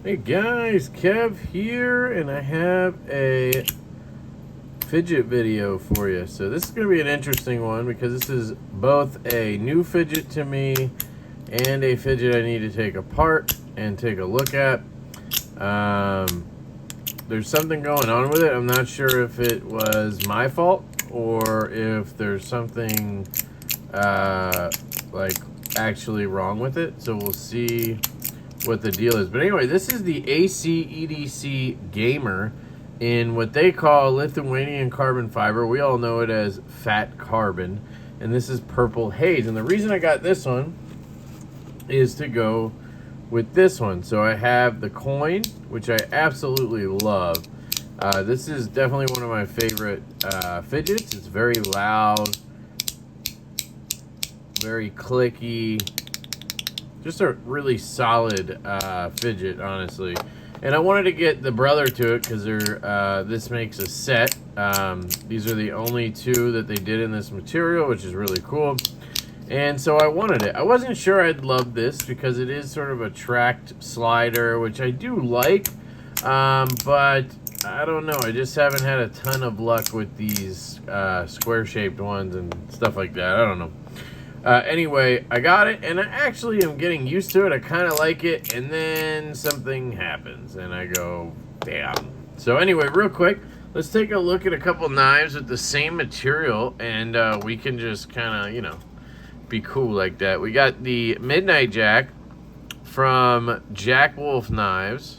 Hey guys, Kev here, and I have a fidget video for you. So this is going to be an interesting one because this is both a new fidget to me and a fidget I need to take apart and take a look at. There's something going on with it. I'm not sure if it was my fault or if there's something like actually wrong with it. So we'll see what the deal is. But anyway, this is the ACedc Gamer in what they call Lithuanian Carbon Fiber. We all know it as Fat Carbon. And this is Purple Haze. And the reason I got this one is to go with this one. So I have the coin, which I absolutely love. This is definitely one of my favorite fidgets. It's very loud, very clicky. Just a really solid fidget, honestly. And I wanted to get the brother to it because this makes a set. These are the only two that they did in this material, which is really cool. And so I wanted it. I wasn't sure I'd love this because it is sort of a tracked slider, which I do like. But I don't know. I just haven't had a ton of luck with these square-shaped ones and stuff like that. I don't know. Anyway, I got it, and I actually am getting used to it. I kind of like it, and then something happens, and I go, damn. So anyway, real quick, let's take a look at a couple knives with the same material, and we can just kind of, you know, be cool like that. We got the Midnight Jack from Jack Wolf Knives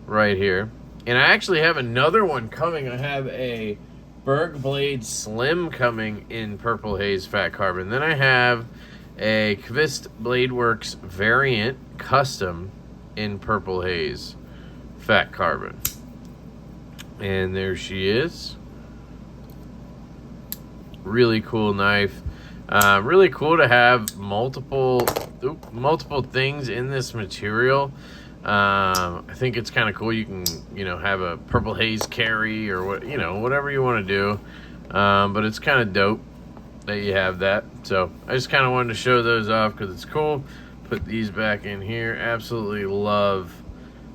right here, and I actually have another one coming. I have a Berg Blade Slim coming in Purple Haze Fat Carbon. Then I have a Kvist Bladeworks variant custom in Purple Haze Fat Carbon. And there she is. Really cool knife. Really cool to have multiple things in this material. I think it's kind of cool. You can, you know, have a Purple Haze carry or what, you know, whatever you want to do. But it's kind of dope that you have that. So I just kind of wanted to show those off because it's cool. Put these back in here. Absolutely love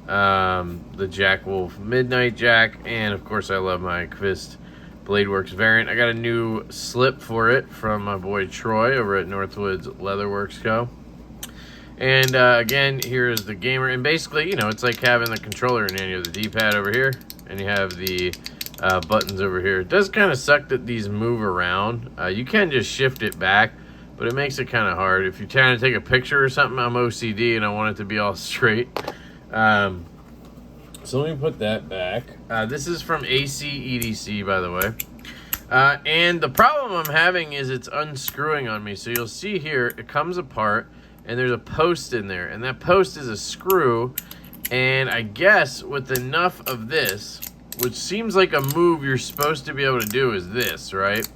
the Jack Wolf Midnight Jack, and of course I love my Kvist Bladeworks variant. I got a new slip for it from my boy Troy over at Northwoods Leatherworks Co. And again, here is the gamer. And basically, you know, it's like having the controller in hand. You have the D-pad over here, and you have the buttons over here. It does kind of suck that these move around. You can just shift it back, but it makes it kind of hard. If you're trying to take a picture or something, I'm OCD, and I want it to be all straight. So let me put that back. This is from ACedc, by the way. And the problem I'm having is it's unscrewing on me. So you'll see here, it comes apart, and there's a post in there, and that post is a screw. And I guess with enough of this, which seems like a move you're supposed to be able to do, is this, right?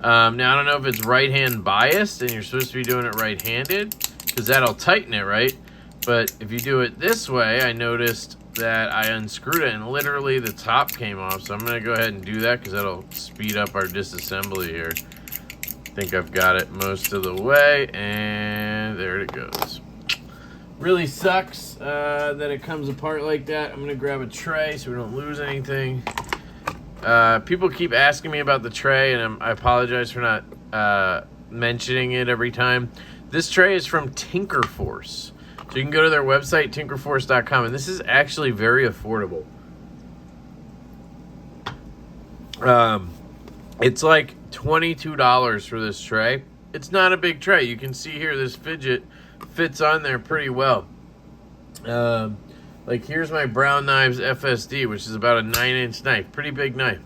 Now I don't know if it's right hand biased and you're supposed to be doing it right handed, because that'll tighten it, right? But if you do it this way, I noticed that I unscrewed it and literally the top came off. So I'm gonna go ahead and do that because that'll speed up our disassembly here. I think I've got it most of the way, and there it goes. Really sucks that it comes apart like that. I'm gonna grab a tray so we don't lose anything. People keep asking me about the tray, and I apologize for not mentioning it every time. This tray is from Tinkerforce. So you can go to their website, tinkerforce.com, and this is actually very affordable. It's like $22 for this tray. It's not a big tray. You can see here this fidget fits on there pretty well. Like here's my Brown Knives FSD, which is about a 9-inch knife. Pretty big knife.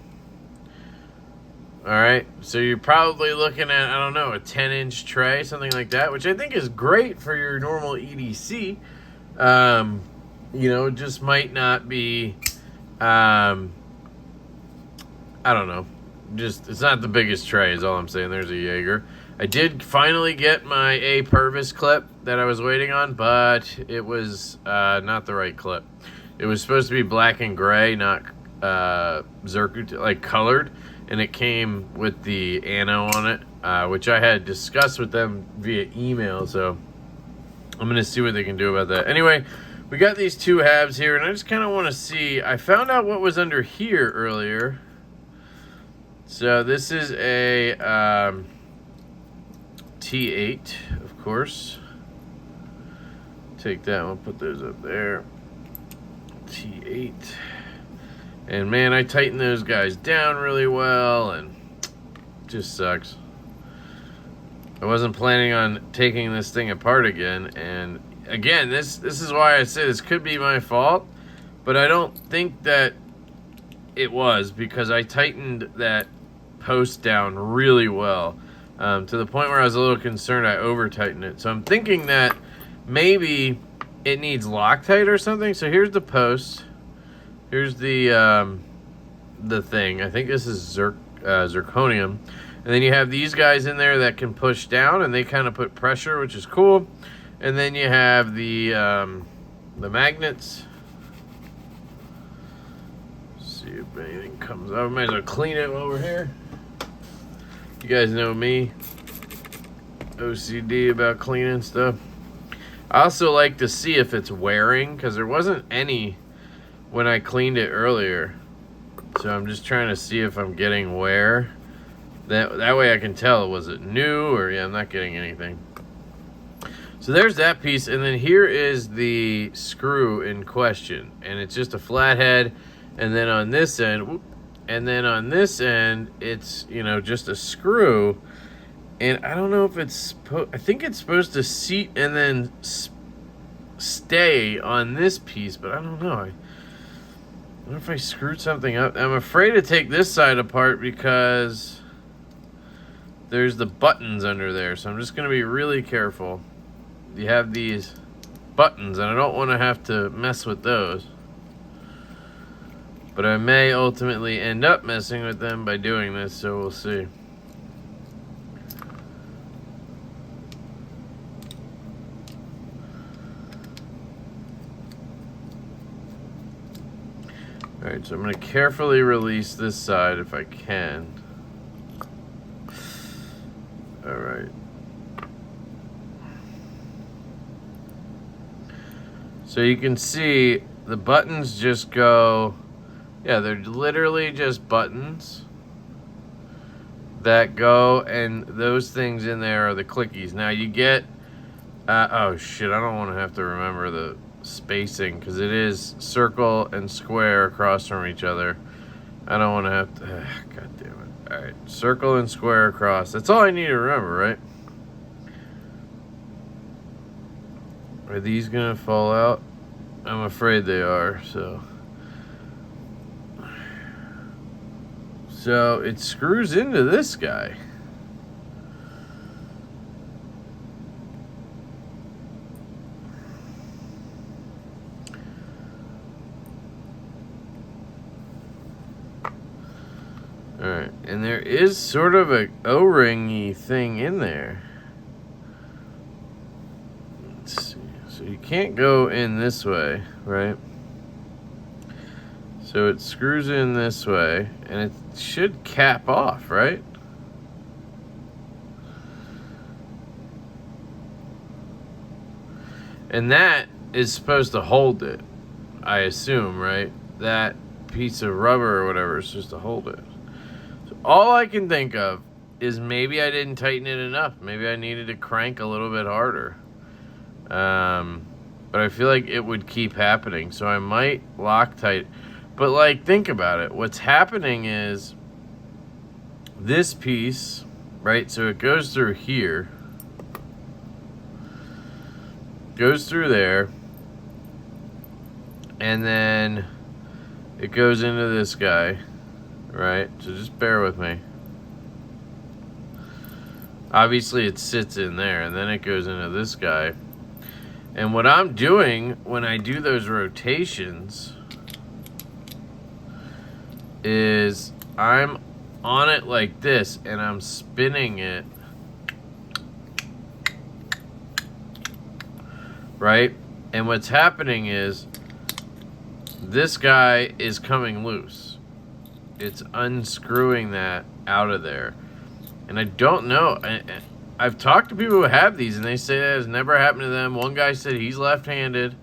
Alright, so you're probably looking at, I don't know, a 10-inch tray, something like that, which I think is great for your normal EDC. You know, it just might not be, I don't know. Just, it's not the biggest tray is all I'm saying. There's a Jaeger. I did finally get my A Purvis clip that I was waiting on, but it was not the right clip. It was supposed to be black and gray, not Zircon, like colored, and it came with the ano on it, which I had discussed with them via email, so I'm going to see what they can do about that. Anyway, we got these two halves here, and I just kind of want to see. I found out what was under here earlier. So this is a T8, of course. Take that one, put those up there. T8. And man, I tightened those guys down really well, and just sucks. I wasn't planning on taking this thing apart again, and again, this is why I say this could be my fault, but I don't think that it was, because I tightened that post down really well, to the point where I was a little concerned I over-tightened it. So I'm thinking that maybe it needs Loctite or something. So here's the post. Here's the thing. I think this is zirconium. And then you have these guys in there that can push down, and they kind of put pressure, which is cool. And then you have the magnets. Let's see if anything comes up. I might as well clean it while we're here. You guys know me. OCD about cleaning stuff. I also like to see if it's wearing, because there wasn't any when I cleaned it earlier. So I'm just trying to see if I'm getting wear. That way I can tell, was it new or, yeah, I'm not getting anything. So there's that piece, and then here is the screw in question, and it's just a flathead, and then on this end, it's, you know, just a screw, and I don't know if it's, I think it's supposed to seat and then stay on this piece, but I don't know. I wonder if I screwed something up. I'm afraid to take this side apart because there's the buttons under there, so I'm just going to be really careful. You have these buttons, and I don't want to have to mess with those. But I may ultimately end up messing with them by doing this, so we'll see. Alright, so I'm going to carefully release this side if I can. Alright. So you can see the buttons just go, yeah, they're literally just buttons that go, and those things in there are the clickies. Now you get, oh shit, I don't want to have to remember the spacing, because it is circle and square across from each other. I don't want to have to, god damn it. Alright, circle and square across. That's all I need to remember, right? Are these gonna fall out? I'm afraid they are, so it screws into this guy. Alright, and there is sort of a O-ringy thing in there. Let's see. So you can't go in this way, right? So it screws in this way, and it should cap off, right? And that is supposed to hold it, I assume, right? That piece of rubber or whatever is supposed to hold it. So all I can think of is maybe I didn't tighten it enough. Maybe I needed to crank a little bit harder. But I feel like it would keep happening, so I might Loctite. But like, think about it. What's happening is this piece, right? So it goes through here, goes through there, and then it goes into this guy, right? So just bear with me. Obviously it sits in there, and then it goes into this guy. And what I'm doing when I do those rotations is I'm on it like this, and I'm spinning it, right? And what's happening is this guy is coming loose. It's unscrewing that out of there. And I don't know. I've talked to people who have these, and they say that has never happened to them. One guy said he's left-handed,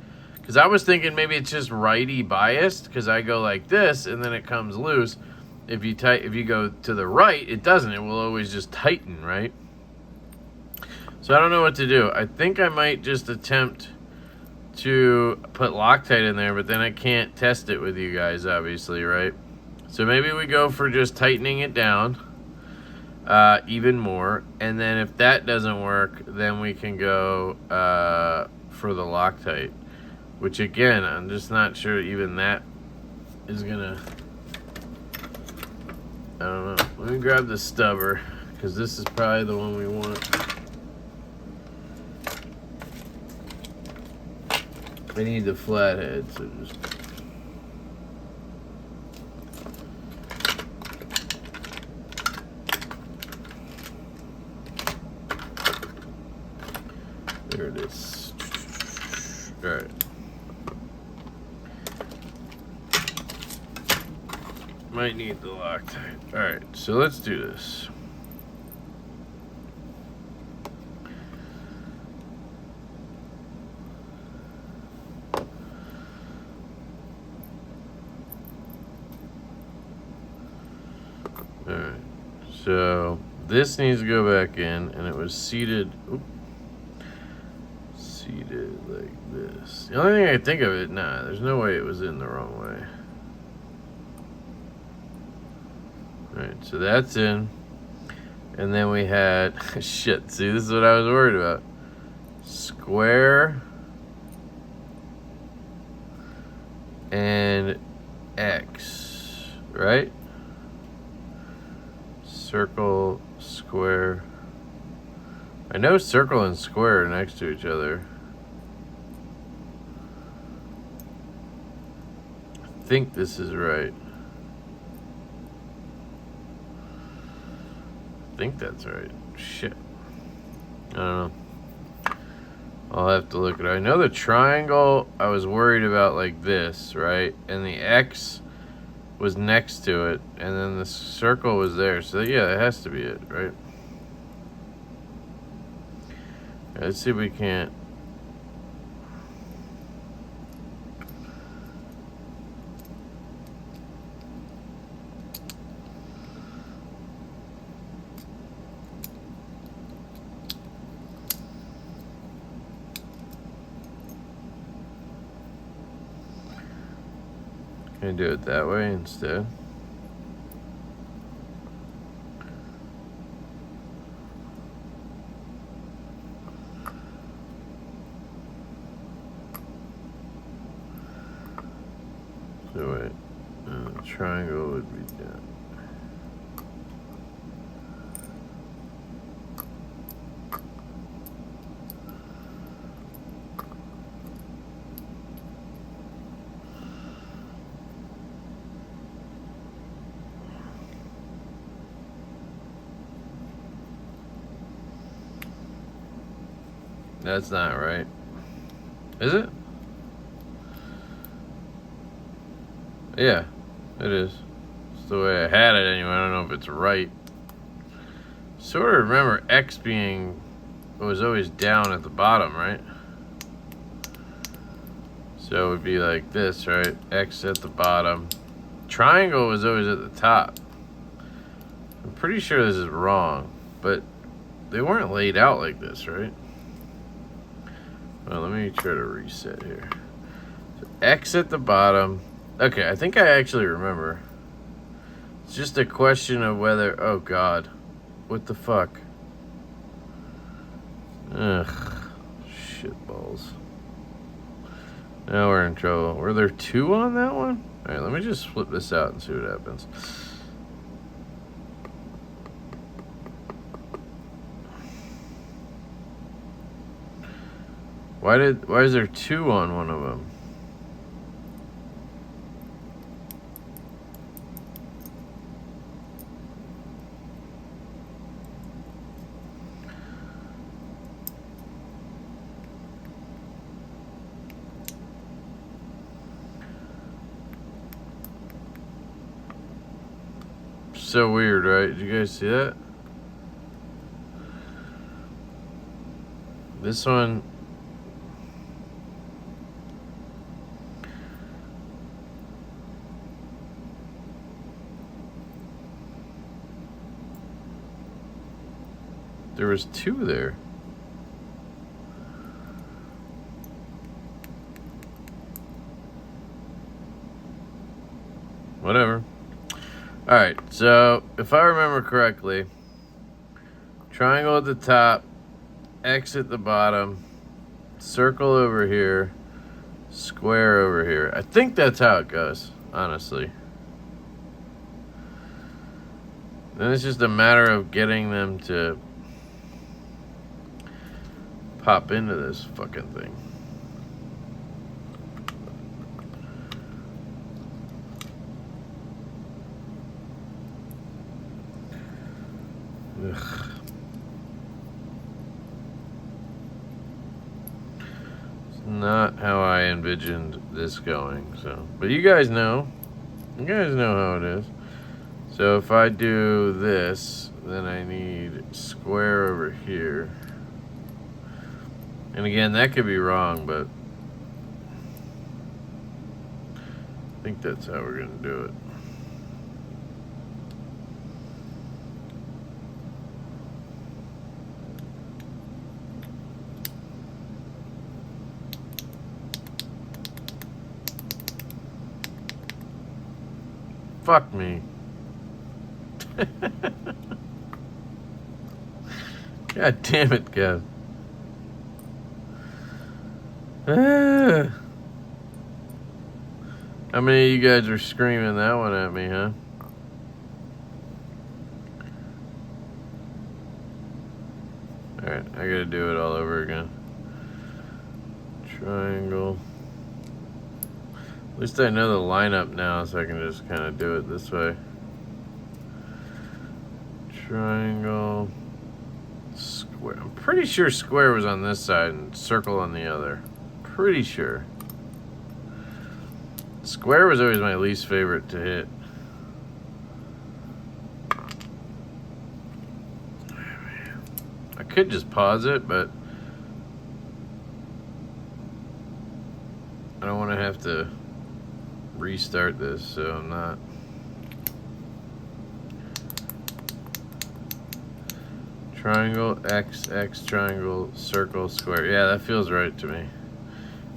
Because I was thinking maybe it's just righty biased, because I go like this and then it comes loose. If you go to the right, it doesn't. It will always just tighten, right? So I don't know what to do. I think I might just attempt to put Loctite in there, but then I can't test it with you guys, obviously, right? So maybe we go for just tightening it down even more, and then if that doesn't work, then we can go for the Loctite, which again, I'm just not sure even that is gonna, I don't know. Let me grab the stubber, because this is probably the one we want. I need the flathead, so just... There it is. Alright. Might need the Loctite. Alright, so let's do this. Alright, so this needs to go back in, and it was seated. Oop, seated like this. The only thing I think of it, nah, there's no way it was in the wrong way. Alright, so that's in. And then we had, shit, see, this is what I was worried about. Square and X, right? Circle, square. I know circle and square are next to each other. I think this is right. I think that's right. Shit. I don't know. I'll have to look at it. I know the triangle I was worried about like this, right? And the X was next to it, and then the circle was there. So yeah, it has to be it, right? Let's see if we can't. Can I do it that way instead? So wait, the triangle would be done. That's not right. Is it? Yeah, it is. It's the way I had it anyway. I don't know if it's right. Sort of remember X being, it was always down at the bottom, right? So it would be like this, right? X at the bottom. Triangle was always at the top. I'm pretty sure this is wrong, but they weren't laid out like this, right? Well, let me try to reset here. So X at the bottom. Okay, I think I actually remember. It's just a question of whether... Oh, God. What the fuck? Ugh. Shitballs. Now we're in trouble. Were there two on that one? Alright, let me just flip this out and see what happens. Why is there two on one of them? So weird, right? Did you guys see that? This one. There was 2 there. Whatever. Alright, so if I remember correctly, triangle at the top, X at the bottom, circle over here, square over here. I think that's how it goes, honestly. Then it's just a matter of getting them to pop into this fucking thing. Ugh. It's not how I envisioned this going, so. But you guys know. You guys know how it is. So if I do this, then I need square over here. And again, that could be wrong, but I think that's how we're gonna do it. Fuck me. God damn it, Kev. How many of you guys are screaming that one at me, huh? Alright, I gotta do it all over again. Triangle. At least I know the lineup now, so I can just kind of do it this way. Triangle. Square. I'm pretty sure square was on this side and circle on the other. Pretty sure. Square was always my least favorite to hit. I could just pause it, but I don't want to have to restart this, so I'm not. Triangle, X, X, triangle, circle, square. Yeah, that feels right to me.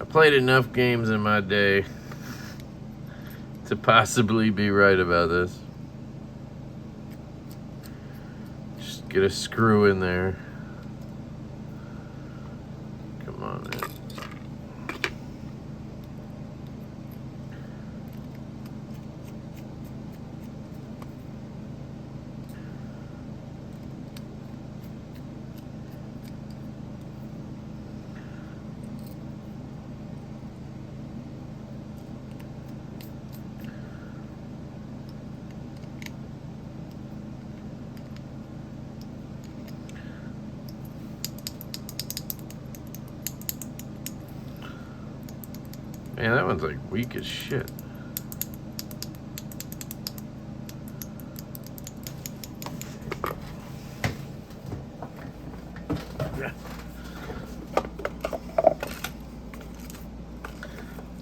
I played enough games in my day to possibly be right about this. Just get a screw in there. Come on, man. Man, that one's like weak as shit.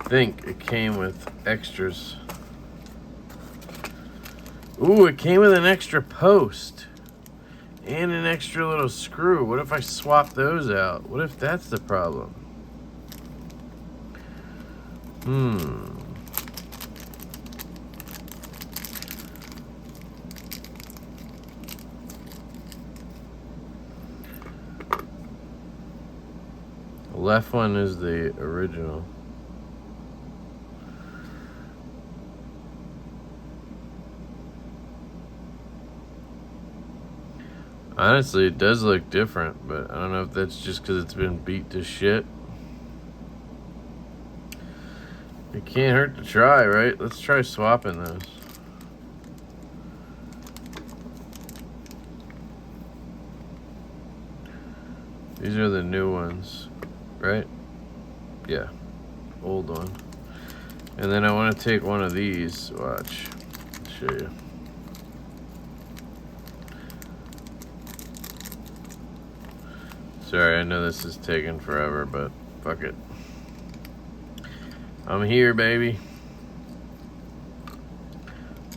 I think it came with extras. Ooh, it came with an extra post and an extra little screw. What if I swap those out? What if that's the problem? The left one is the original. Honestly, it does look different, but I don't know if that's just because it's been beat to shit. It can't hurt to try, right? Let's try swapping those. These are the new ones, right? Yeah, old one. And then I want to take one of these. Watch, I'll show you. Sorry, I know this is taking forever, but fuck it. I'm here, baby.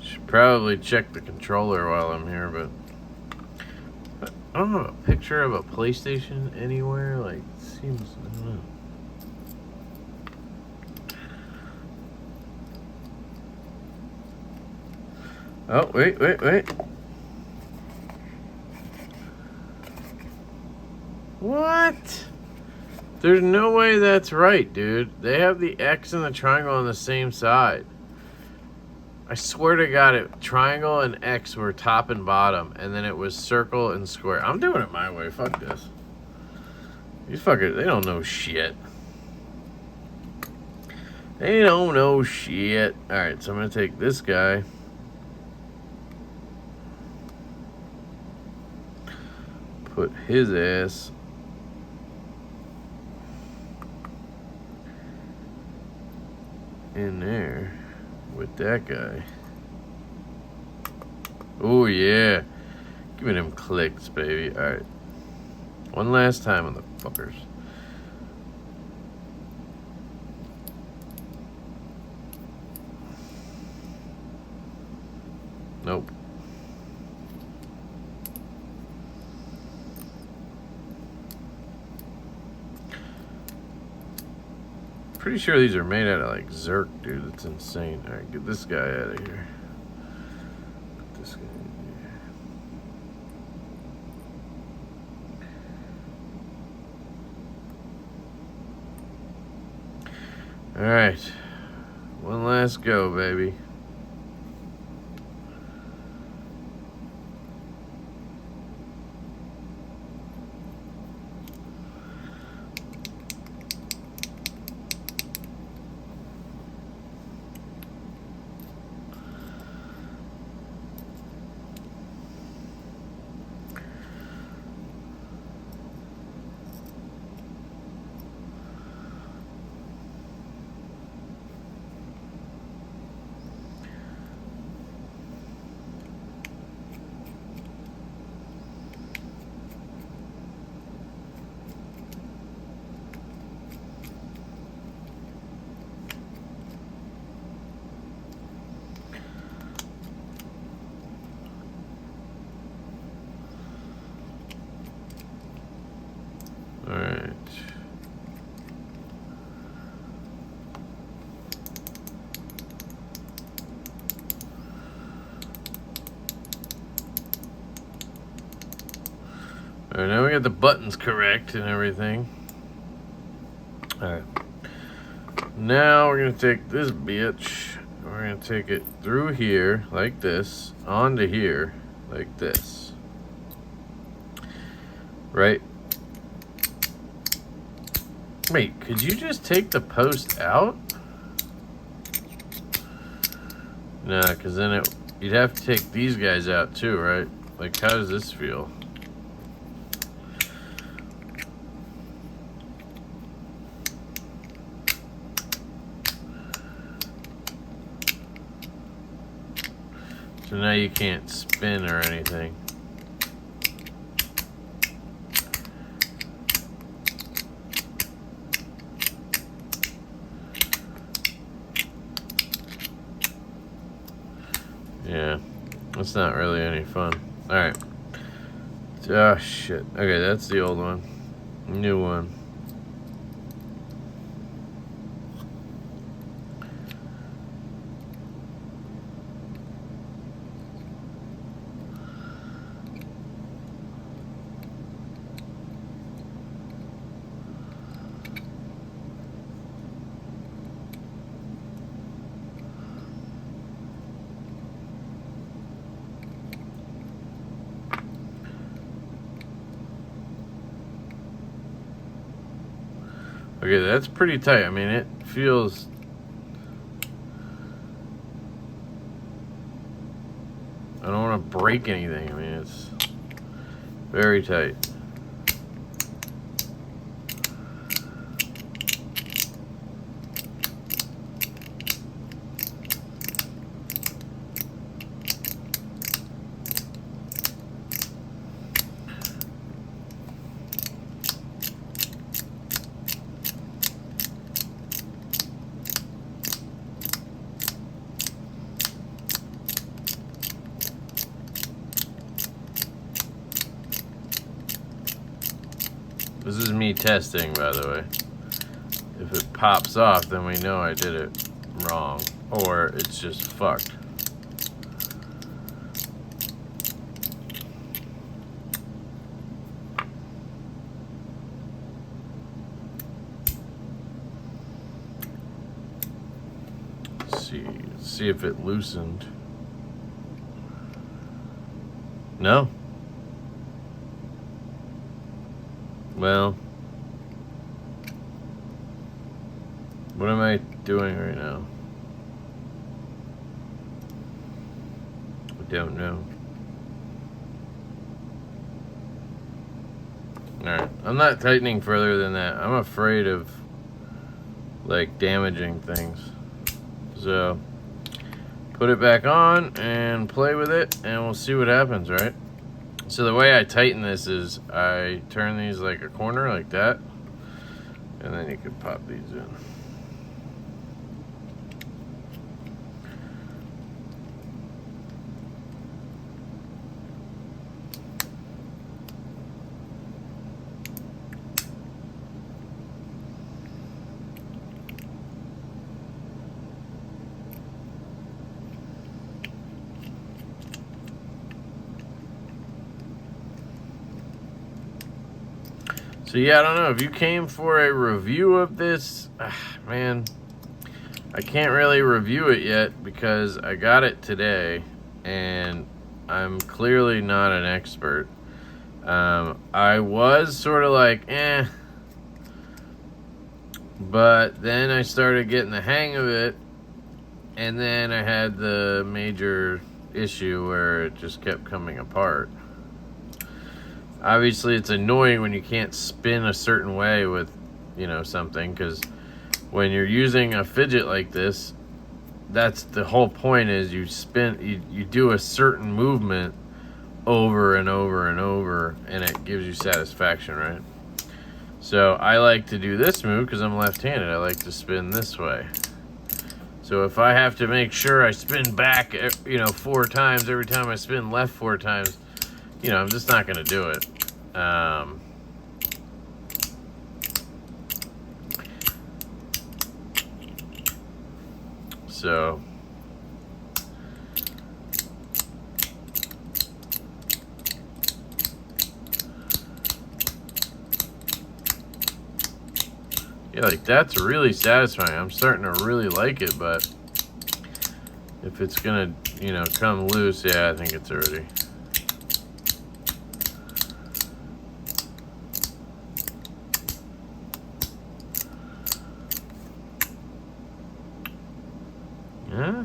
Should probably check the controller while I'm here, but I don't have a picture of a PlayStation anywhere. Like, seems, I don't know. Oh, wait. What? There's no way that's right, dude. They have the X and the triangle on the same side. I swear to God, triangle and X were top and bottom, and then it was circle and square. I'm doing it my way. Fuck this. These fuckers, they don't know shit. They don't know shit. Alright, so I'm going to take this guy. Put his ass in there with that guy. Oh yeah, give me them clicks, baby. All right, one last time on the fuckers. Nope. Pretty sure these are made out of like Zerk, dude. That's insane. All right, get this guy out of here. Put this guy in here. All right, one last go, baby. All right. All right, now we got the buttons correct and everything. All right. Now we're gonna take this bitch. We're gonna take it through here like this, onto here like this. Right? Wait, could you just take the post out? Nah, because then you'd have to take these guys out too, right? Like, how does this feel? So now you can't spin or anything. Yeah, that's not really any fun. Alright. Oh, shit. Okay, that's the old one. New one. Okay, that's pretty tight. I mean, it feels... I don't want to break anything. I mean, it's very tight. This is me testing, by the way. If it pops off, then we know I did it wrong, or it's just fucked. Let's see if it loosened. No. Well, what am I doing right now? I don't know. Alright, I'm not tightening further than that. I'm afraid of, like, damaging things. So, put it back on and play with it, and we'll see what happens, right? So the way I tighten this is I turn these like a corner, like that, and then you can pop these in. So yeah, I don't know, if you came for a review of this, man, I can't really review it yet because I got it today and I'm clearly not an expert. I was sort of like, but then I started getting the hang of it, and then I had the major issue where it just kept coming apart. Obviously, it's annoying when you can't spin a certain way with, you know, something, because when you're using a fidget like this, that's the whole point, is you spin, you do a certain movement over and over and over, and it gives you satisfaction, right? So I like to do this move because I'm left-handed. I like to spin this way. So if I have to make sure I spin back, you know, 4 times every time I spin left 4 times, you know, I'm just not going to do it. So yeah, like that's really satisfying. I'm starting to really like it, but if it's gonna, you know, come loose, yeah, I think it's already. Yeah.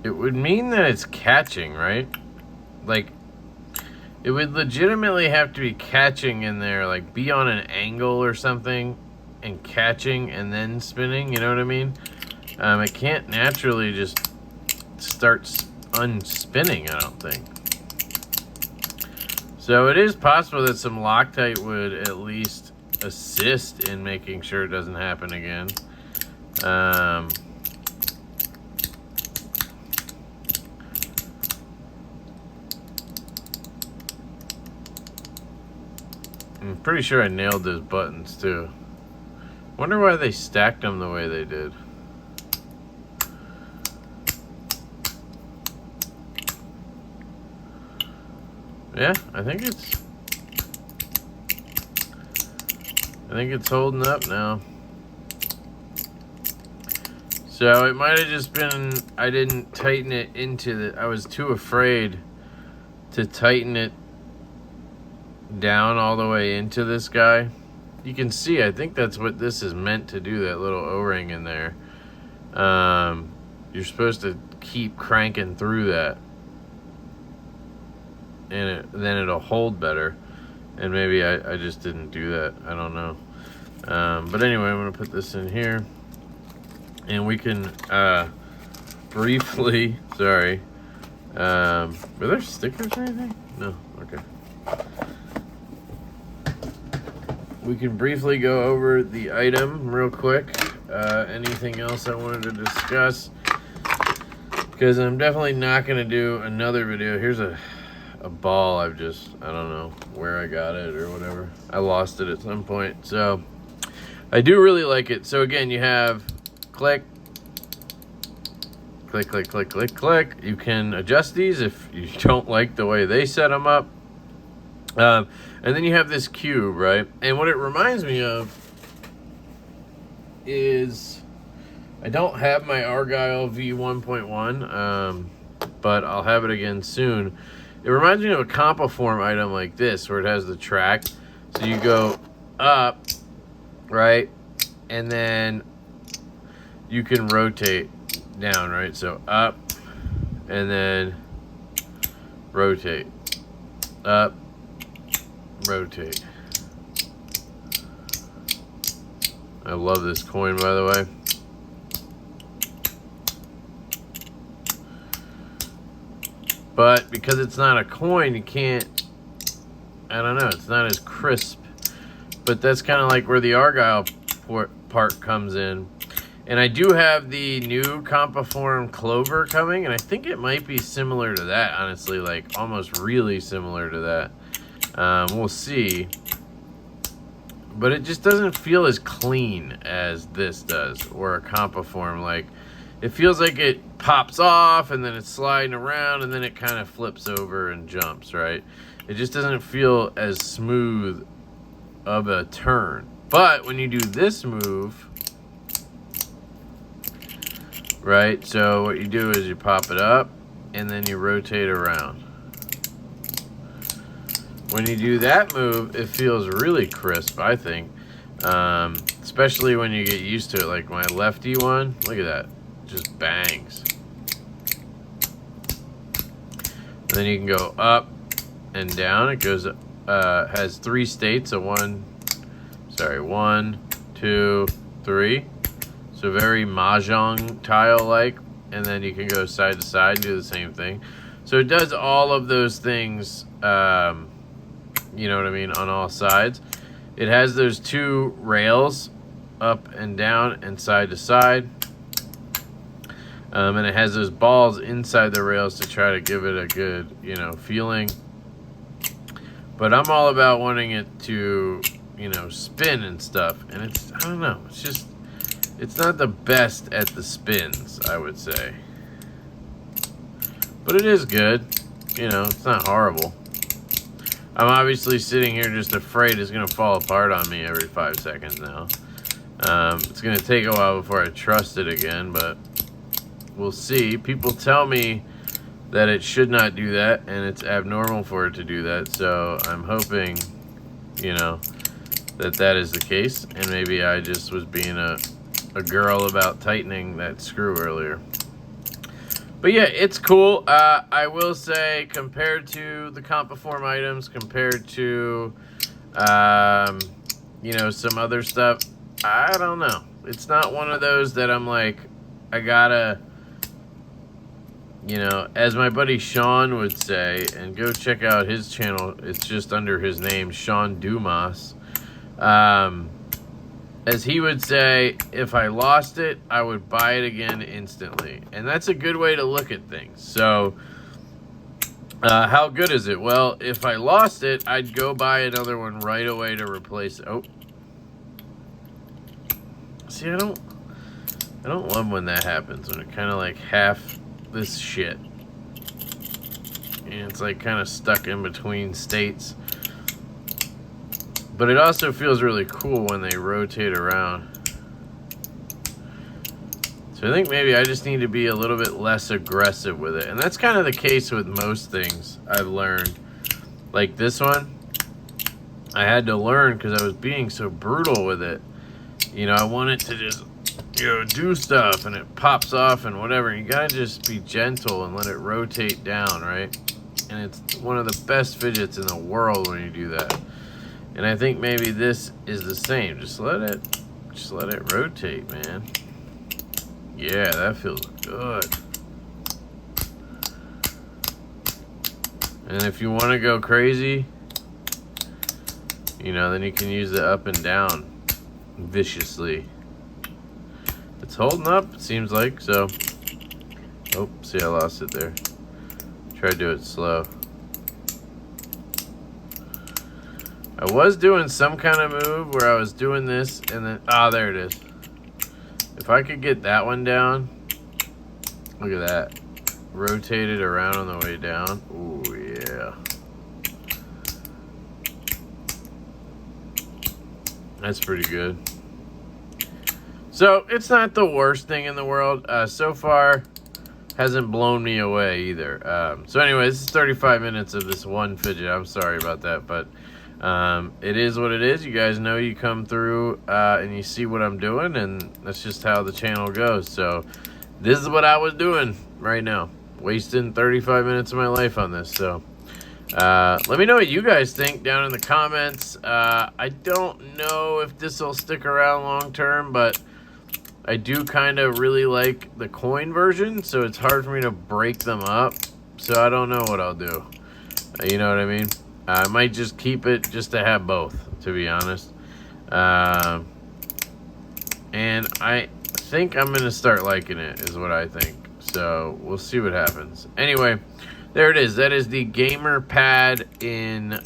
It would mean that it's catching, right? Like, it would legitimately have to be catching in there, like be on an angle or something and catching and then spinning, you know what I mean? It can't naturally just start unspinning, I don't think. So it is possible that some Loctite would at least assist in making sure it doesn't happen again. I'm pretty sure I nailed those buttons too. Wonder why they stacked them the way they did. Yeah, I think it's holding up now. So it might have just been I didn't tighten it into the, I was too afraid to tighten it down all the way into this guy. You can see, I think that's what this is meant to do, that little O-ring in there. You're supposed to keep cranking through that, and then it'll hold better. And maybe I just didn't do that, I don't know. But anyway, I'm gonna put this in here, and we can briefly, sorry, Were there stickers or anything? No. Okay. We can briefly go over the item real quick. Anything else I wanted to discuss? Because I'm definitely not going to do another video. Here's a ball I don't know where I got it or whatever. I lost it at some point. So I do really like it. So again, you have click, click, click, click, click, click. You can adjust these if you don't like the way they set them up. And then you have this cube, right? And what it reminds me of is, I don't have my Argyle V1.1, but I'll have it again soon. It reminds me of a Compiform item like this, where it has the track. So you go up, right? And then you can rotate down, right? So up, and then rotate. Up, rotate. I love this coin, by the way. But because it's not a coin, you can't, I don't know, it's not as crisp. But that's kind of like where the Argyle part comes in. And I do have the new Compiform Clover coming, and I think it might be similar to that, honestly, like almost really similar to that. We'll see. But it just doesn't feel as clean as this does, or a Compiform. Like, it feels like it pops off, and then it's sliding around, and then it kind of flips over and jumps, right? It just doesn't feel as smooth of a turn. But when you do this move, right, so what you do is you pop it up, and then you rotate around. When you do that move, it feels really crisp, I think. Especially when you get used to it. Like my lefty one, look at that. Just bangs. And then you can go up and down. It goes, has 3 states. So 1, 2, 3. So very mahjong tile-like. And then you can go side to side and do the same thing. So it does all of those things, you know what I mean, on all sides. It has those 2 rails, up and down and side to side. And it has those balls inside the rails to try to give it a good, you know, feeling. But I'm all about wanting it to, you know, spin and stuff. And it's, I don't know, it's just, it's not the best at the spins, I would say. But it is good. You know, it's not horrible. I'm obviously sitting here just afraid it's going to fall apart on me every 5 seconds now. It's going to take a while before I trust it again, but we'll see. People tell me that it should not do that, and it's abnormal for it to do that. So I'm hoping, you know, that is the case, and maybe I just was being a girl about tightening that screw earlier. But yeah, it's cool. I will say, compared to the Compiform items, compared to, you know, some other stuff, I don't know. It's not one of those that I'm like, I gotta, you know, as my buddy Sean would say, and go check out his channel. It's just under his name, Sean Dumas. As he would say, if I lost it, I would buy it again instantly. And that's a good way to look at things. So, how good is it? Well, if I lost it, I'd go buy another one right away to replace it. Oh. See, I don't love when that happens, when it kind of like half this shit. And it's like kind of stuck in between states. But it also feels really cool when they rotate around. So I think maybe I just need to be a little bit less aggressive with it. And that's kind of the case with most things I've learned. Like this one, I had to learn because I was being so brutal with it. You know, I want it to just, you know, do stuff and it pops off and whatever. You gotta just be gentle and let it rotate down, right? And it's one of the best fidgets in the world when you do that. And I think maybe this is the same. Just let it rotate, man. Yeah, that feels good. And if you want to go crazy, you know, then you can use the up and down viciously. It's holding up, it seems like, so. Oh, see, I lost it there. Try to do it slow. I was doing some kind of move where I was doing this and then, there it is. If I could get that one down, look at that. Rotate it around on the way down. Ooh, yeah. That's pretty good. So, it's not the worst thing in the world. So far, hasn't blown me away either. So anyway, this is 35 minutes of this one fidget. I'm sorry about that, but it is what it is. You guys know you come through and you see what I'm doing, and that's just how the channel goes. So this is what I was doing right now. Wasting 35 minutes of my life on this. So let me know what you guys think down in the comments. I don't know if this will stick around long term, but I do kind of really like the coin version, so it's hard for me to break them up. So I don't know what I'll do. You know what I mean? I might just keep it just to have both, to be honest. And I think I'm going to start liking it, is what I think. So we'll see what happens. Anyway, there it is. That is the Gamer Pad in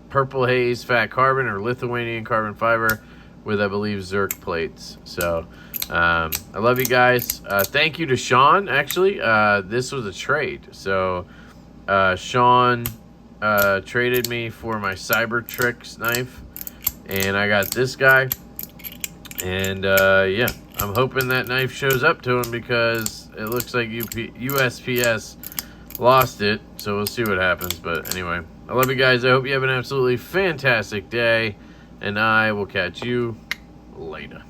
Purple Haze Fat Carbon or Lithuanian Carbon Fiber with, I believe, Zerk plates. So I love you guys. Thank you to Sean, actually. This was a trade. So Sean traded me for my Cybertrix knife, and I got this guy. And yeah, I'm hoping that knife shows up to him because it looks like USPS lost it. So we'll see what happens. But anyway, I love you guys. I hope you have an absolutely fantastic day, and I will catch you later.